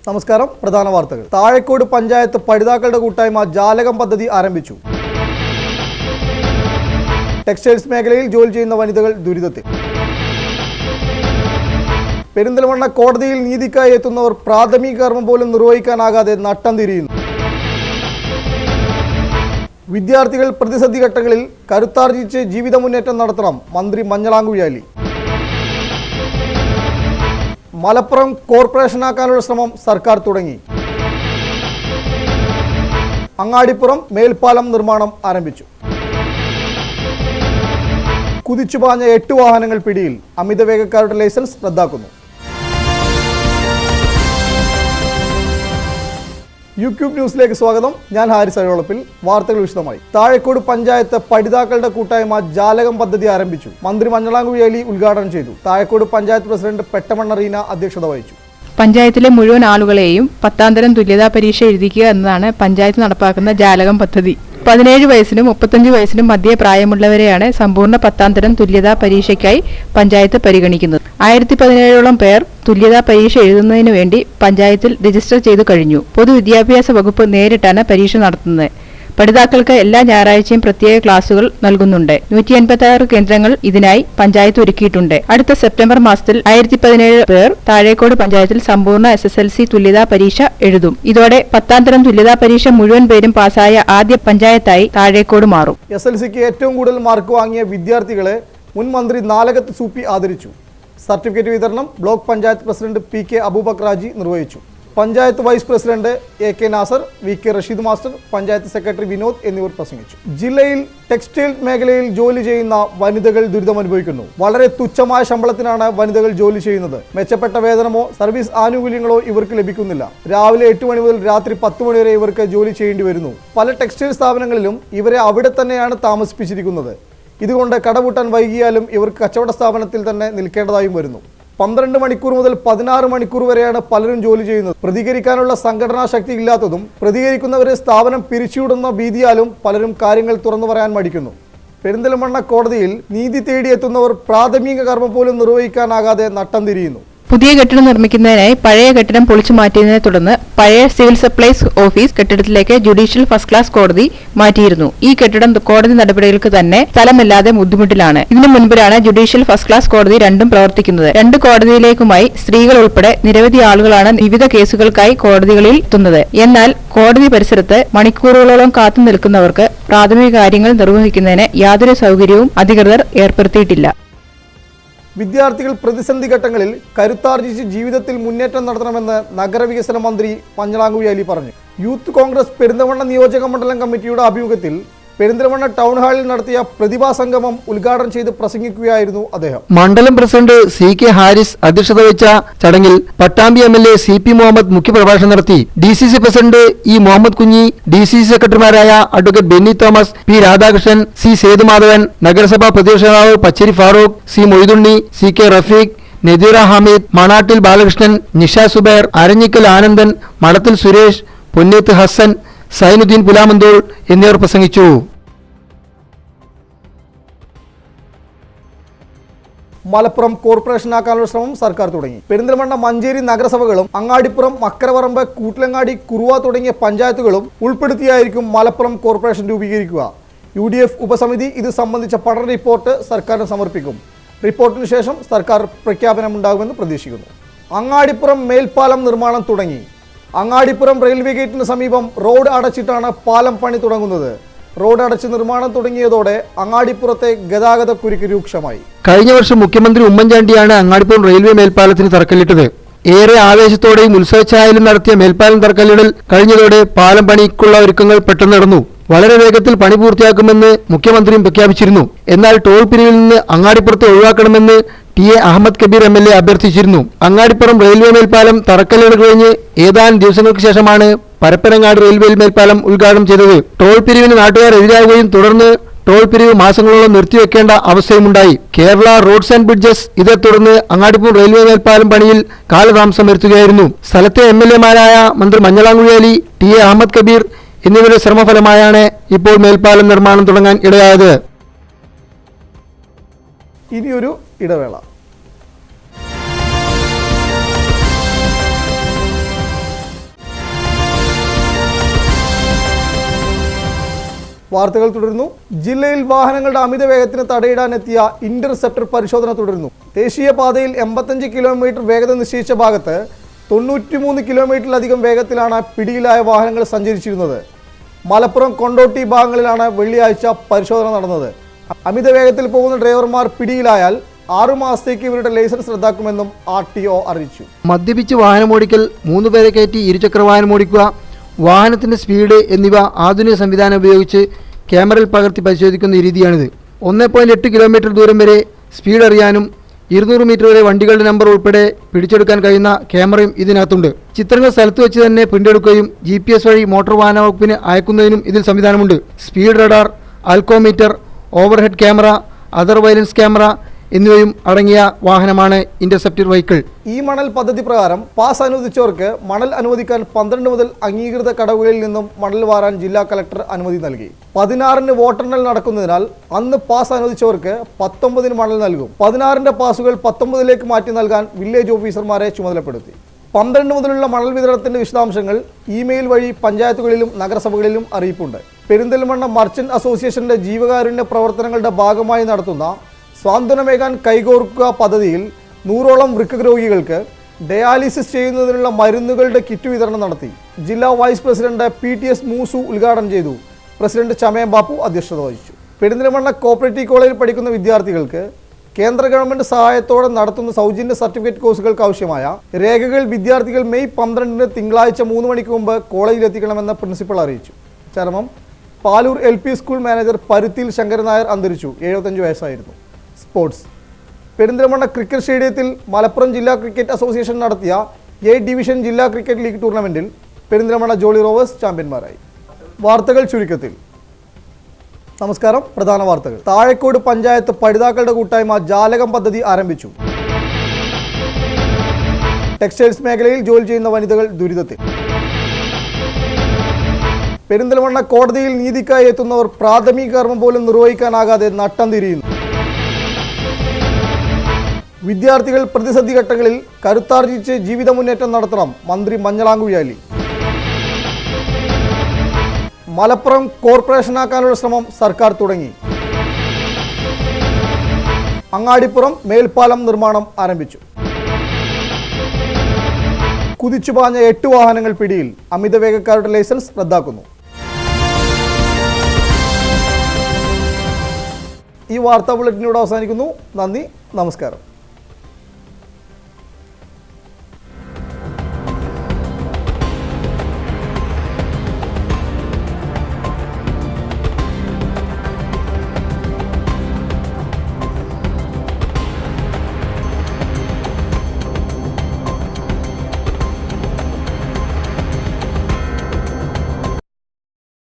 നമസ്കാരം. പ്രധാന വാർത്തകൾ. താഴേക്കോട് പഞ്ചായത്ത് പഠിതാക്കളുടെ കൂട്ടായ്മ ജാലകം പദ്ധതി ആരംഭിച്ചു. ടെക്സ്റ്റൈൽസ് മേഖലയിൽ ജോലി ചെയ്യുന്ന വനിതകൾ ദുരിതത്തിൽ. പെരിന്തൽമണ്ണ കോടതിയിൽ നീതിക്കായി എത്തുന്നവർ പ്രാഥമിക കർമ്മം പോലും നിർവഹിക്കാനാകാതെ നട്ടം തിരിയുന്നു. വിദ്യാർത്ഥികൾ പ്രതിസന്ധി ഘട്ടങ്ങളിൽ കരുത്താർജിച്ച് ജീവിത മുന്നേറ്റം നടത്തണം. മന്ത്രി മഞ്ഞളാംകുഴി. മലപ്പുറം കോർപ്പറേഷനാക്കാനുള്ള ശ്രമം സർക്കാർ തുടങ്ങി. അങ്ങാടിപ്പുറം മേൽപ്പാലം നിർമ്മാണം ആരംഭിച്ചു. കുതിച്ചുപാഞ്ഞ 8 വാഹനങ്ങൾ പിടിയിൽ. അമിതവേഗക്കാരുടെ ലൈസൻസ് റദ്ദാക്കുന്നു. യൂട്യൂബ് ന്യൂസിലേക്ക് സ്വാഗതം. ഞാൻ ഹാരിസ് അഴോളപ്പിൽ. വാർത്തകൾ വിശദമായി. താഴേക്കോട് പഞ്ചായത്ത് പഠിതാക്കളുടെ കൂട്ടായ്മ ജാലകം പദ്ധതി ആരംഭിച്ചു. മന്ത്രി മഞ്ഞളാംകുഴി ഉദ്ഘാടനം ചെയ്തു. താഴേക്കോട് പഞ്ചായത്ത് പ്രസിഡന്റ് പെട്ടമണ്ണ റീന അധ്യക്ഷത വഹിച്ചു. പഞ്ചായത്തിലെ മുഴുവൻ ആളുകളെയും 10ാം തരം തുല്യതാ പരീക്ഷ എഴുതിക്കുക എന്നതാണ് പഞ്ചായത്ത് നടപ്പാക്കുന്ന ജാലകം പദ്ധതി. 17 വയസ്സിനും 35 വയസ്സിനും മധ്യേ പ്രായമുള്ളവരെയാണ് സമ്പൂർണ്ണ 10ാം തരം തുല്യതാ പരീക്ഷയ്ക്കായി പഞ്ചായത്ത് പരിഗണിക്കുന്നത്. 1017ഓളം പേർ തുല്യതാ പരീക്ഷ എഴുതുന്നതിനു വേണ്ടി പഞ്ചായത്തിൽ രജിസ്റ്റർ ചെയ്തു കഴിഞ്ഞു. പൊതുവിദ്യാഭ്യാസ വകുപ്പ് നേരിട്ടാണ് പരീക്ഷ നടത്തുന്നത്. പഠിതാക്കൾക്ക് എല്ലാ ഞായറാഴ്ചയും പ്രത്യേക ക്ലാസുകൾ നൽകുന്നുണ്ട്. 186 കേന്ദ്രങ്ങൾ ഇതിനായി പഞ്ചായത്ത് ഒരുക്കിയിട്ടുണ്ട്. അടുത്ത സെപ്റ്റംബർ മാസത്തിൽ 1017 പേർ താഴേക്കോട് പഞ്ചായത്തിൽ സമ്പൂർണ്ണ SSLC തുല്യതാ പരീക്ഷ എഴുതും. ഇതോടെ 10ാം തരം തുല്യതാ പരീക്ഷ മുഴുവൻ പേരും പാസ്സായ ആദ്യ പഞ്ചായത്തായി താഴേക്കോട് മാറും. SSLCക്ക് ഏറ്റവും കൂടുതൽ മാർക്ക് വാങ്ങിയ വിദ്യാർത്ഥികളെ മുൻ മന്ത്രി നാലകത്ത് സൂപ്പി ആദരിച്ചു. സർട്ടിഫിക്കറ്റ് വിതരണം block panchayat president PK Aboobacker Haji നിർവഹിച്ചു. Panchayat vice president AK Nasar, VK Rasheed master, panchayat secretary Vinod എന്നിവർ പ്രസംഗിച്ചു. ജില്ലയിൽ ടെക്സ്റ്റൈൽ മേഖലയിൽ ജോലി ചെയ്യുന്ന വനിതകൾ ദുരിതമനുഭവിക്കുന്നു. വളരെ തുച്ഛമായ ശമ്പളത്തിനാണ് വനിതകൾ ജോലി ചെയ്യുന്നത്. മെച്ചപ്പെട്ട വേതനമോ സർവീസ് ആനുകൂല്യങ്ങളോ ഇവർക്ക് ലഭിക്കുന്നില്ല. രാവിലെ 8 മണി മുതൽ രാത്രി 10 മണി വരെ ഇവർക്ക് ജോലി ചെയ്യേണ്ടി വരുന്നു. പല ടെക്സ്റ്റൈൽ സ്ഥാപനങ്ങളിലും ഇവരെ അവിടെ തന്നെയാണ് താമസിപ്പിച്ചിരിക്കുന്നത്. ഇതുകൊണ്ട് കടപൂട്ടാൻ വൈകിയാലും ഇവർക്ക് കച്ചവട സ്ഥാപനത്തിൽ തന്നെ നിൽക്കേണ്ടതായും വരുന്നു. 12 മണിക്കൂർ മുതൽ 16 മണിക്കൂർ വരെയാണ് പലരും ജോലി ചെയ്യുന്നത്. പ്രതികരിക്കാനുള്ള സംഘടനാ ശക്തി ഇല്ലാത്തതും പ്രതികരിക്കുന്നവരെ സ്ഥാപനം പിരിച്ചുവിടുന്ന ഭീതിയാലും പലരും കാര്യങ്ങൾ തുറന്നു പറയാൻ മടിക്കുന്നു. പെരിന്തൽമണ്ണ കോടതിയിൽ നീതി തേടിയെത്തുന്നവർ പ്രാഥമിക കർമ്മം പോലും നിർവഹിക്കാനാകാതെ നട്ടം തിരിയുന്നു. പുതിയ കെട്ടിടം നിർമ്മിക്കുന്നതിനായി പഴയ കെട്ടിടം പൊളിച്ചു മാറ്റിയതിനെ തുടർന്ന് പഴയ സിവിൽ സപ്ലൈസ് ഓഫീസ് കെട്ടിടത്തിലേക്ക് ജുഡീഷ്യൽ ഫസ്റ്റ് ക്ലാസ് കോടതി മാറ്റിയിരുന്നു. ഈ കെട്ടിടം കോടതി നടപടികൾക്ക് തന്നെ സ്ഥലമില്ലാതെ ബുദ്ധിമുട്ടിലാണ്. ഇതിനു മുൻപിലാണ് ജുഡീഷ്യൽ ഫസ്റ്റ് ക്ലാസ് കോടതി രണ്ടും പ്രവർത്തിക്കുന്നത്. 2 കോടതിയിലേക്കുമായി സ്ത്രീകൾ ഉൾപ്പെടെ നിരവധി ആളുകളാണ് വിവിധ കേസുകൾക്കായി കോടതികളിൽ എത്തുന്നത്. എന്നാൽ കോടതി പരിസരത്ത് മണിക്കൂറുകളോളം കാത്തു നിൽക്കുന്നവർക്ക് പ്രാഥമിക കാര്യങ്ങൾ നിർവഹിക്കുന്നതിന് യാതൊരു സൗകര്യവും അധികൃതർ ഏർപ്പെടുത്തിയിട്ടില്ല. വിദ്യാർത്ഥികൾ പ്രതിസന്ധി ഘട്ടങ്ങളിൽ കരുത്താർജിച്ച് ജീവിതത്തിൽ മുന്നേറ്റം നടത്തണമെന്ന് നഗരവികസന മന്ത്രി മഞ്ഞളാംകുഴി പറഞ്ഞു. യൂത്ത് കോൺഗ്രസ് പെരിന്തൽമണ്ണ നിയോജക മണ്ഡലം കമ്മിറ്റിയുടെ ആഭിമുഖ്യത്തിൽ പെരിന്തൽമണ്ണ ടൗൺ ഹാളിൽ നടത്തിയ പ്രതിഭാ സംഗമം ഉദ്ഘാടനം ചെയ്ത് പ്രസംഗിക്കുകയായിരുന്നു അദ്ദേഹം. മണ്ഡലം പ്രസിഡന്റ് CK ഹാരിസ് അധ്യക്ഷത വഹിച്ച ചടങ്ങിൽ പട്ടാമ്പി MLA CP മുഹമ്മദ് മുഖ്യപ്രഭാഷണം നടത്തി. DCC president E Muhammad Kunhi, DCC സെക്രട്ടറിമാരായ advocate Benny Thomas, P Radhakrishnan, C Sethumadhavan, നഗരസഭാ പ്രതിപക്ഷ നേതാവ് പച്ചേരി ഫാറൂഖ്, C മൊയ്തുണ്ണി, CK റഫീഖ്, നദീറ ഹമീദ്, മണാട്ടിൽ ബാലകൃഷ്ണൻ, നിഷ സുബൈർ, അരഞ്ഞിക്കൽ ആനന്ദൻ, മടത്തിൽ സുരേഷ്, പൊന്നേത്ത് ഹസൻ, സൈനുദ്ദീൻ പുലാമന്തൂൾ എന്നിവർ പ്രസംഗിച്ചു. മലപ്പുറം കോർപ്പറേഷനാക്കാനുള്ള ശ്രമം സർക്കാർ തുടങ്ങി. പെരിന്തൽമണ്ണ മഞ്ചേരി നഗരസഭകളും അങ്ങാടിപ്പുറം മക്കരപറമ്പ് കൂട്ടിലങ്ങാടി കുറുവ തുടങ്ങിയ പഞ്ചായത്തുകളും ഉൾപ്പെടുത്തിയായിരിക്കും മലപ്പുറം കോർപ്പറേഷൻ രൂപീകരിക്കുക. UDF ഉപസമിതി ഇത് സംബന്ധിച്ച പഠന റിപ്പോർട്ട് സർക്കാരിന് സമർപ്പിക്കും. റിപ്പോർട്ടിന് ശേഷം സർക്കാർ പ്രഖ്യാപനമുണ്ടാകുമെന്ന് പ്രതീക്ഷിക്കുന്നു. അങ്ങാടിപ്പുറം മേൽപ്പാലം നിർമ്മാണം തുടങ്ങി. അങ്ങാടിപ്പുറം റെയിൽവേ ഗേറ്റിന് സമീപം റോഡ് അടച്ചിട്ടാണ് പാലം പണി തുടങ്ങുന്നത്. റോഡ് അടച്ച് നിർമ്മാണം തുടങ്ങിയതോടെ അങ്ങാടിപ്പുറത്തെ ഗതാഗത കുരുക്ക് രൂക്ഷമായി. കഴിഞ്ഞ വർഷം മുഖ്യമന്ത്രി ഉമ്മൻചാണ്ടിയാണ് അങ്ങാടിപ്പുറം റെയിൽവേ മേൽപ്പാലത്തിന് തറക്കല്ലിട്ടത്. ഏറെ ആവേശത്തോടെയും ഉത്സവച്ചായാലും നടത്തിയ മേൽപ്പാലം തറക്കല്ലിടൽ കഴിഞ്ഞതോടെ പാലം പണിക്കുള്ള ഒരുക്കങ്ങൾ പെട്ടെന്ന് നടന്നു. വളരെ വേഗത്തിൽ പണി പൂർത്തിയാക്കുമെന്ന് മുഖ്യമന്ത്രിയും പ്രഖ്യാപിച്ചിരുന്നു. എന്നാൽ ടോൾ പിരിവിൽ നിന്ന് അങ്ങാടിപ്പുറത്തെ ഒഴിവാക്കണമെന്ന് TA അഹമ്മദ് കബീർ MLA അഭ്യർത്ഥിച്ചിരുന്നു. അങ്ങാടിപ്പുറം റെയിൽവേ മേൽപ്പാലം തറക്കല്ലിടൽ കഴിഞ്ഞ് ഏതാനും ദിവസങ്ങൾക്ക് ശേഷമാണ് പരപ്പനങ്ങാട് റെയിൽവേ മേൽപ്പാലം ഉദ്ഘാടനം ചെയ്തത്. ടോൾ പിരിവിന് നാട്ടുകാർ എതിരാകുകയും തുടർന്ന് ടോൾ പിരിവ് മാസങ്ങളോളം നിർത്തിവെക്കേണ്ട അവസ്ഥയുമുണ്ടായി. കേരള റോഡ്സ് ആൻഡ് ബ്രിഡ്ജസ് ഇതേ തുടർന്ന് അങ്ങാടിപ്പുറം റെയിൽവേ മേൽപ്പാലം പണിയിൽ കാലതാമസം വരുത്തുകയായിരുന്നു. സ്ഥലത്തെ MLAമാരായ മന്ത്രി മഞ്ഞളാംകുഴി, TA അഹമ്മദ് കബീർ എന്നിവരുടെ ശ്രമഫലമായാണ് ഇപ്പോൾ മേൽപ്പാലം നിർമ്മാണം തുടങ്ങാൻ ഇടയായത്. ഇനിയൊരു ഇടവേള. വാർത്തകൾ തുടരുന്നു. ജില്ലയിൽ വാഹനങ്ങളുടെ അമിത വേഗത്തിന് തടയിടാനെത്തിയ ഇന്റർസെപ്റ്റർ പരിശോധന തുടരുന്നു. ദേശീയപാതയിൽ 85 കിലോമീറ്റർ വേഗത നിശ്ചയിച്ച ഭാഗത്ത് 93 കിലോമീറ്ററിലധികം വേഗത്തിലാണ് പിടിയിലായ വാഹനങ്ങൾ സഞ്ചരിച്ചിരുന്നത്. മലപ്പുറം കൊണ്ടോട്ടി ഭാഗങ്ങളിലാണ് വെള്ളിയാഴ്ച പരിശോധന നടന്നത്. അമിത വേഗത്തിൽ പോകുന്ന ഡ്രൈവർമാർ പിടിയിലായാൽ 6 മാസത്തേക്ക് ഇവരുടെ ലൈസൻസ് റദ്ദാക്കുമെന്നും RTO അറിയിച്ചു. മദ്യപിച്ച് വാഹനമോടിക്കൽ, 3 പേരെ കയറ്റി ഇരുചക്ര വാഹനം ഓടിക്കുക, വാഹനത്തിന്റെ സ്പീഡ് എന്നിവ ആധുനിക സംവിധാനം ഉപയോഗിച്ച് ക്യാമറയിൽ പകർത്തി പരിശോധിക്കുന്ന രീതിയാണിത്. 1.8 കിലോമീറ്റർ ദൂരം വരെ സ്പീഡ് അറിയാനും 200 മീറ്റർ വരെ വണ്ടികളുടെ നമ്പർ ഉൾപ്പെടെ പിടിച്ചെടുക്കാൻ കഴിയുന്ന ക്യാമറയും ഇതിനകത്തുണ്ട്. ചിത്രങ്ങൾ സ്ഥലത്ത് വെച്ച് തന്നെ പ്രിന്റ് എടുക്കുകയും GPS വഴി മോട്ടോർ വാഹന വകുപ്പിന് അയക്കുന്നതിനും ഇതിൽ സംവിധാനമുണ്ട്. Speed radar, alcometer, overhead camera, other violence camera എന്നിവയും അടങ്ങിയ വാഹനമാണ് ഇന്റർസെപ്റ്റർ വെഹിക്കിൾ. ഈ മണൽ പദ്ധതി പ്രകാരം പാസ് അനുവദിച്ചവർക്ക് മണൽ അനുവദിക്കാൻ 12 മുതൽ അംഗീകൃത കടവുകളിൽ നിന്നും മണൽ വാരാൻ ജില്ലാ കളക്ടർ അനുമതി നൽകി. 16-ന് വോട്ടെണ്ണൽ നടക്കുന്നതിനാൽ അന്ന് പാസ് അനുവദിച്ചവർക്ക് 19-ന് മണൽ നൽകും. 16-ന്റെ പാസുകൾ 19-ലേക്ക് മാറ്റി നൽകാൻ വില്ലേജ് ഓഫീസർമാരെ ചുമതലപ്പെടുത്തി. 12 മുതലുള്ള മണൽ വിതരണത്തിന്റെ വിശദാംശങ്ങൾ ഇമെയിൽ വഴി പഞ്ചായത്തുകളിലും നഗരസഭകളിലും അറിയിപ്പുണ്ട്. പെരിന്തൽമണ്ണ മർച്ചന്റ് അസോസിയേഷന്റെ ജീവകാരുണ്യ പ്രവർത്തനങ്ങളുടെ ഭാഗമായി നടത്തുന്ന സ്വാന്തനമേകാൻ കൈകോർക്കുക പദ്ധതിയിൽ 100ഓളം വൃക്ക രോഗികൾക്ക് ഡയാലിസിസ് ചെയ്യുന്നതിനുള്ള മരുന്നുകളുടെ കിറ്റ് വിതരണം നടത്തി. ജില്ലാ വൈസ് പ്രസിഡന്റ് PTS മൂസു ഉദ്ഘാടനം ചെയ്തു. പ്രസിഡന്റ് ചമയം ബാപ്പു അധ്യക്ഷത വഹിച്ചു. പെരിന്തൽമണ്ണ കോപ്പറേറ്റീവ് കോളേജിൽ പഠിക്കുന്ന വിദ്യാർത്ഥികൾക്ക് കേന്ദ്ര ഗവൺമെന്റ് സഹായത്തോടെ നടത്തുന്ന സൗജന്യ സർട്ടിഫിക്കറ്റ് കോഴ്സുകൾക്ക് ആവശ്യമായ രേഖകൾ വിദ്യാർത്ഥികൾ മെയ് 12-ന് തിങ്കളാഴ്ച 3 മണിക്ക് മുമ്പ് കോളേജിലെത്തിക്കണമെന്ന് പ്രിൻസിപ്പൽ അറിയിച്ചു. ചരമം Paloor LP school manager Paruthiyil Sankaran Nair അന്തരിച്ചു. 75 വയസ്സായിരുന്നു. സ്പോർട്സ്. പെരിന്തൽമണ്ണ ക്രിക്കറ്റ് സ്റ്റേഡിയത്തിൽ മലപ്പുറം ജില്ലാ ക്രിക്കറ്റ് അസോസിയേഷൻ നടത്തിയ A ഡിവിഷൻ ജില്ലാ ക്രിക്കറ്റ് ലീഗ് ടൂർണമെന്റിൽ പെരിന്തൽമണ്ണ ജോളി റോവേഴ്സ് ചാമ്പ്യന്മാരായി. വാർത്തകൾ ചുരുക്കത്തിൽ. നമസ്കാരം. പ്രധാന വാർത്തകൾ. താഴേക്കോട് പഞ്ചായത്ത് പഠിതാക്കളുടെ കൂട്ടായ്മ ജാലകം പദ്ധതി ആരംഭിച്ചു. ടെക്സ്റ്റൈൽസ് മേഖലയിൽ ജോലി ചെയ്യുന്ന വനിതകൾ ദുരിതത്തിൽ. പെരിന്തൽമണ്ണ കോടതിയിൽ നീതിക്കായി എത്തുന്നവർ പ്രാഥമിക കർമ്മം പോലും നിർവഹിക്കാനാകാതെ നട്ടം തിരിയുന്നു. വിദ്യാർത്ഥികൾ പ്രതിസന്ധി ഘട്ടങ്ങളിൽ കരുത്താർജിച്ച് ജീവിത മുന്നേറ്റം നടത്തണം. മന്ത്രി മഞ്ഞളാംകുഴി. മലപ്പുറം കോർപ്പറേഷനാക്കാനുള്ള ശ്രമം സർക്കാർ തുടങ്ങി. അങ്ങാടിപ്പുറം മേൽപ്പാലം നിർമ്മാണം ആരംഭിച്ചു. കുതിച്ചുപാഞ്ഞ 8 വാഹനങ്ങൾ പിടിയിൽ. അമിതവേഗക്കാരുടെ ലൈസൻസ് റദ്ദാക്കുന്നു. ഈ വാർത്താ ബുള്ളറ്റിനോട് അവസാനിക്കുന്നു. നന്ദി, നമസ്കാരം.